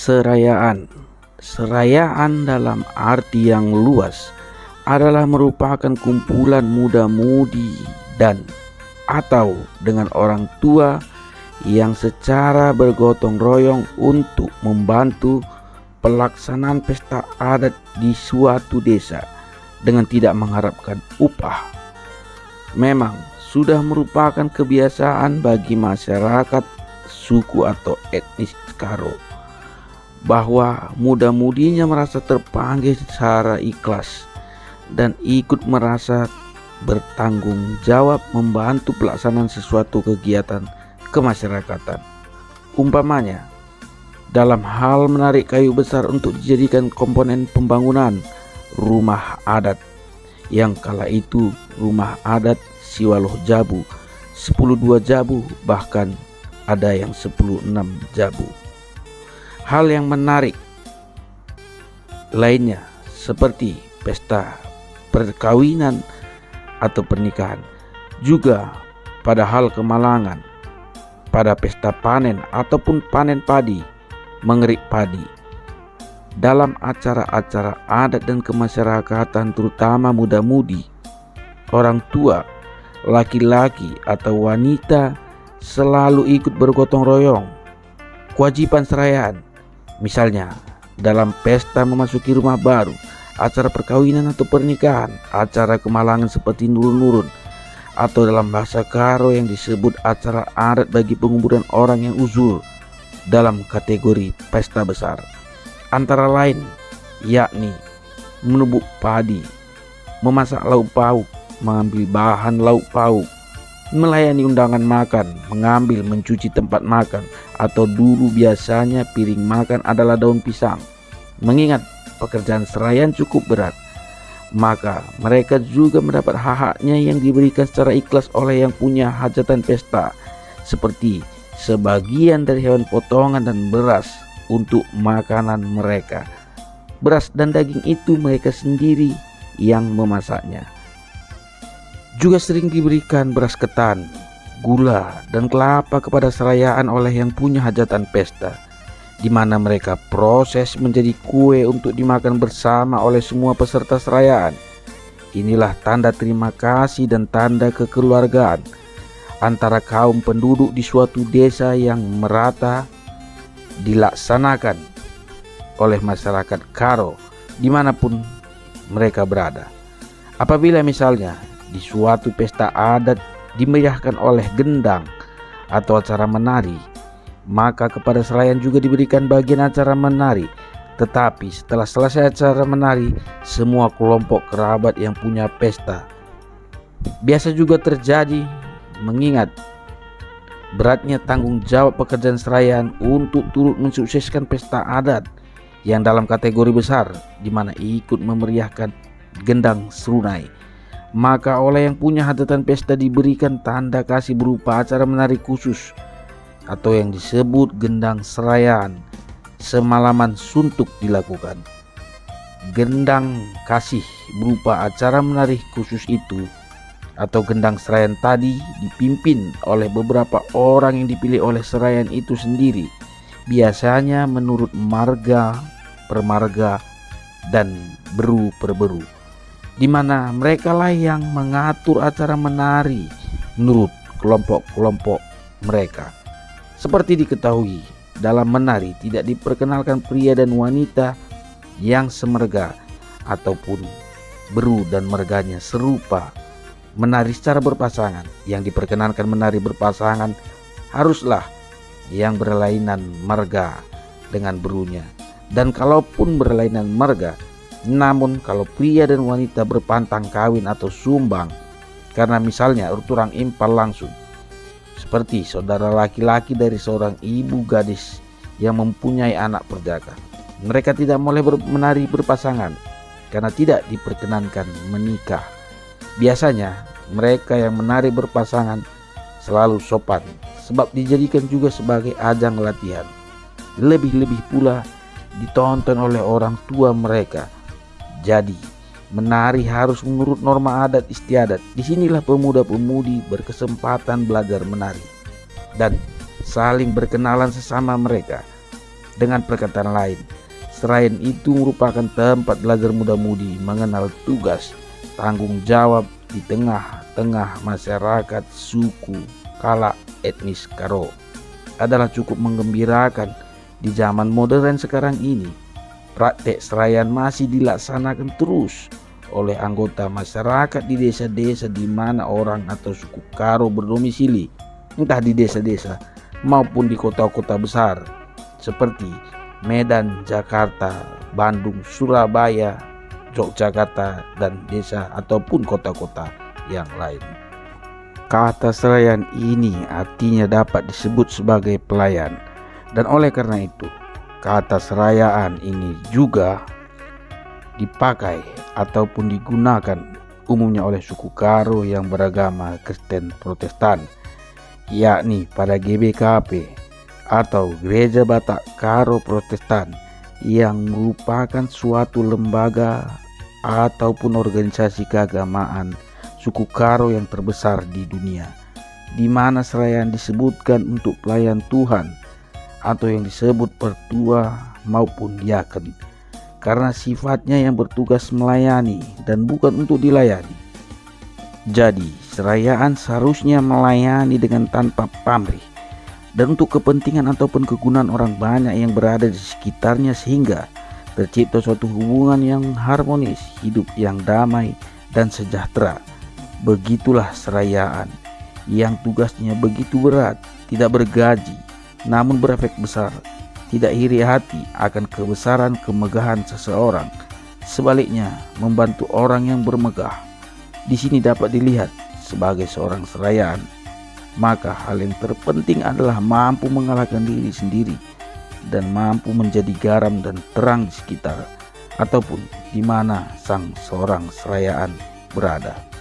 Serayaan. Serayaan dalam arti yang luas adalah merupakan kumpulan muda-mudi dan atau dengan orang tua yang secara bergotong royong untuk membantu pelaksanaan pesta adat di suatu desa dengan tidak mengharapkan upah. Memang sudah merupakan kebiasaan bagi masyarakat suku atau etnis Karo bahwa muda-mudinya merasa terpanggil secara ikhlas dan ikut merasa bertanggung jawab membantu pelaksanaan sesuatu kegiatan kemasyarakatan. Umpamanya, dalam hal menarik kayu besar untuk dijadikan komponen pembangunan rumah adat, yang kala itu rumah adat Siwaloh Jabu 10-2 Jabu, bahkan ada yang 10-6 Jabu. Hal yang menarik lainnya seperti pesta perkawinan atau pernikahan, juga pada hal kemalangan, pada pesta panen ataupun panen padi, mengerik padi. Dalam acara-acara adat dan kemasyarakatan, terutama muda-mudi, orang tua, laki-laki atau wanita selalu ikut bergotong royong. Kewajiban serayaan, misalnya dalam pesta memasuki rumah baru, acara perkawinan atau pernikahan, acara kemalangan seperti nurun-nurun, atau dalam bahasa Karo yang disebut acara adat bagi penguburan orang yang uzur dalam kategori pesta besar, antara lain yakni menubuk padi, memasak lauk pauk, mengambil bahan lauk pauk, melayani undangan makan, mengambil mencuci tempat makan, atau dulu biasanya piring makan adalah daun pisang. Mengingat pekerjaan serayaan cukup berat, maka mereka juga mendapat hak-haknya yang diberikan secara ikhlas oleh yang punya hajatan pesta, seperti sebagian dari hewan potongan dan beras untuk makanan mereka. Beras dan daging itu mereka sendiri yang memasaknya. Juga sering diberikan beras ketan, gula, dan kelapa kepada serayaan oleh yang punya hajatan pesta, di mana mereka proses menjadi kue untuk dimakan bersama oleh semua peserta serayaan. Inilah tanda terima kasih dan tanda kekeluargaan antara kaum penduduk di suatu desa yang merata dilaksanakan oleh masyarakat Karo dimanapun mereka berada. Apabila misalnya di suatu pesta adat dimeriahkan oleh gendang atau acara menari, maka kepada serayaan juga diberikan bagian acara menari. Tetapi setelah selesai acara menari, semua kelompok kerabat yang punya pesta biasa juga terjadi, mengingat beratnya tanggung jawab pekerjaan serayaan untuk turut mensukseskan pesta adat yang dalam kategori besar, di mana ikut memeriahkan gendang serunai. Maka oleh yang punya hajatan pesta diberikan tanda kasih berupa acara menari khusus atau yang disebut gendang serayaan. Semalaman suntuk dilakukan. Gendang kasih berupa acara menari khusus itu atau gendang serayaan tadi dipimpin oleh beberapa orang yang dipilih oleh serayaan itu sendiri, biasanya menurut marga per marga dan beru per beru, di mana mereka lah yang mengatur acara menari menurut kelompok-kelompok mereka. Seperti diketahui, dalam menari tidak diperkenalkan pria dan wanita yang semerga ataupun beru dan merganya serupa. Menari secara berpasangan, yang diperkenankan menari berpasangan haruslah yang berlainan marga dengan berunya. Dan kalaupun berlainan marga, namun kalau pria dan wanita berpantang kawin atau sumbang, karena misalnya urturang impal langsung, seperti saudara laki-laki dari seorang ibu gadis yang mempunyai anak perjaka, mereka tidak boleh menari berpasangan karena tidak diperkenankan menikah. Biasanya mereka yang menari berpasangan selalu sopan, sebab dijadikan juga sebagai ajang latihan. Lebih-lebih pula ditonton oleh orang tua mereka. Jadi menari harus menurut norma adat istiadat. Disinilah pemuda-pemudi berkesempatan belajar menari dan saling berkenalan sesama mereka. Dengan perkataan lain, serayan itu merupakan tempat belajar muda-mudi mengenal tugas, tanggung jawab di tengah-tengah masyarakat suku Kala etnis Karo. Adalah cukup menggembirakan di zaman modern sekarang ini. Praktek serayan masih dilaksanakan terus oleh anggota masyarakat di desa-desa di mana orang atau suku Karo berdomisili, entah di desa-desa maupun di kota-kota besar seperti Medan, Jakarta, Bandung, Surabaya, Yogyakarta, dan desa ataupun kota-kota yang lain. Kata serayan ini artinya dapat disebut sebagai pelayan, dan oleh karena itu kata serayaan ini juga dipakai ataupun digunakan umumnya oleh suku Karo yang beragama Kristen Protestan, yakni pada GBKP atau Gereja Batak Karo Protestan, yang merupakan suatu lembaga ataupun organisasi keagamaan suku Karo yang terbesar di dunia, di mana serayaan disebutkan untuk pelayan Tuhan atau yang disebut pertua maupun diaken, karena sifatnya yang bertugas melayani dan bukan untuk dilayani. Jadi serayaan seharusnya melayani dengan tanpa pamrih dan untuk kepentingan ataupun kegunaan orang banyak yang berada di sekitarnya, sehingga tercipta suatu hubungan yang harmonis, hidup yang damai dan sejahtera. Begitulah serayaan yang tugasnya begitu berat, tidak bergaji, namun berefek besar. Tidak iri hati akan kebesaran kemegahan seseorang, sebaliknya membantu orang yang bermegah. Di sini dapat dilihat sebagai seorang serayaan, maka hal yang terpenting adalah mampu mengalahkan diri sendiri dan mampu menjadi garam dan terang di sekitar ataupun di mana sang seorang serayaan berada.